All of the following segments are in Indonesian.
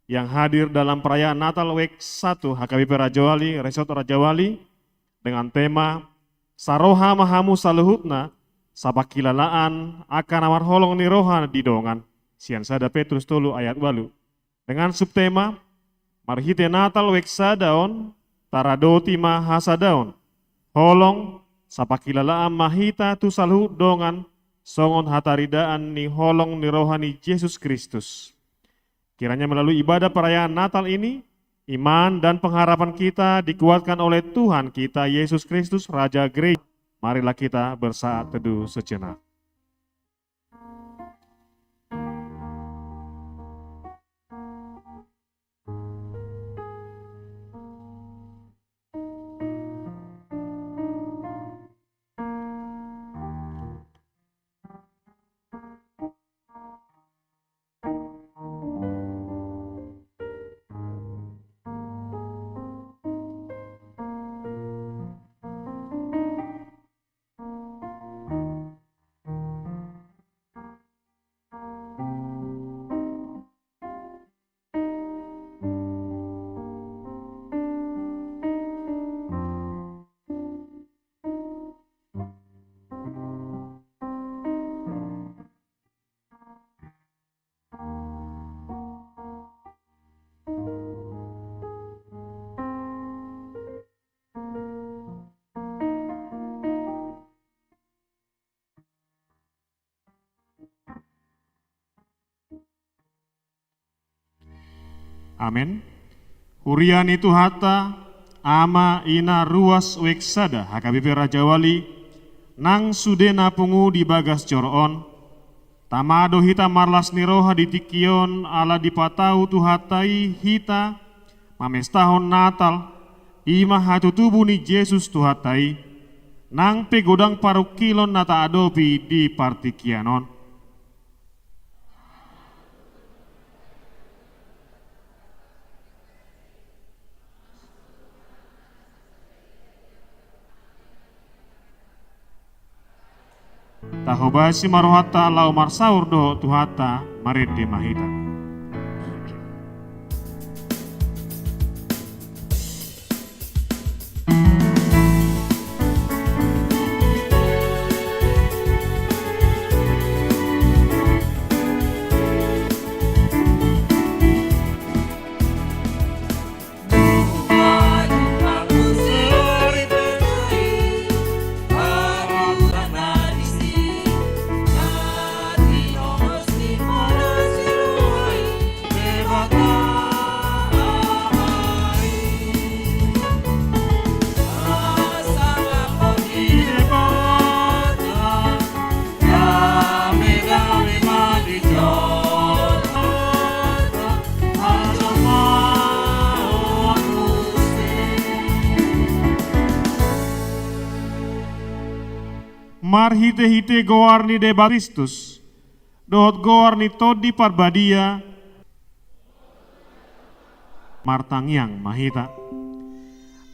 yang hadir dalam perayaan Natal Week 1 HKBP Raja Wali, Resort Raja Wali dengan tema Saroha Mahamu Saluhutna Sapakilalaan akan amar holong ni rohan di dongan. Sian sada Petrus tolu ayat walu. Dengan subtema Marhite Natal Week Sadaon Taradoti Mahasadaon holong sapakilalaan mahita tu saluhut dongan songon hataridaan ni holong ni rohani Yesus Kristus. Kiranya melalui ibadah perayaan Natal ini, iman dan pengharapan kita dikuatkan oleh Tuhan kita Yesus Kristus Raja Gereja. Marilah kita bersaat teduh sejenak. Amin. Hurian itu hata ama ina ruas weksada HKBP Raja Wali nang sudena pungu di bagas coroon tamado hita marlas niroha di tikion ala dipatau tuhatai hita mamestahon Natal ima hatu tubuh ni Yesus tuhatai nang pegodang parukilon nata adopi di partikianon. Tahobasi marohata lau marsaur doho tuhata marede mahita. Marhite-hite goarni de Kristus, dohot goarni todi parbadia, martangyang mahita.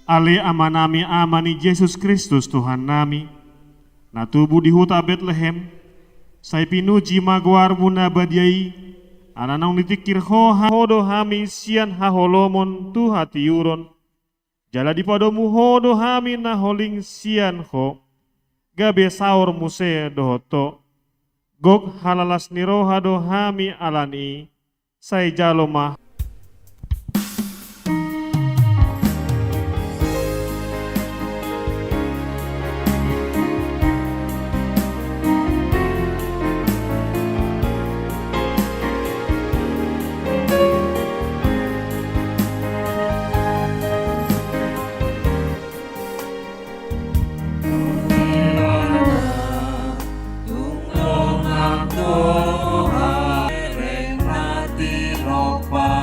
Ale amanami amani Yesus Kristus Tuhan nami, na tubuh di huta Bethlehem, say pinuji magwar muna badiai, ananong nitikir hodo hami sian haholomon tu hati yuron, jala di padomu hodo hami na holing sian ho, gabe saur muse dohoto gog halalas niroha do hami alani say jalomah. Doha, reng mati ropa.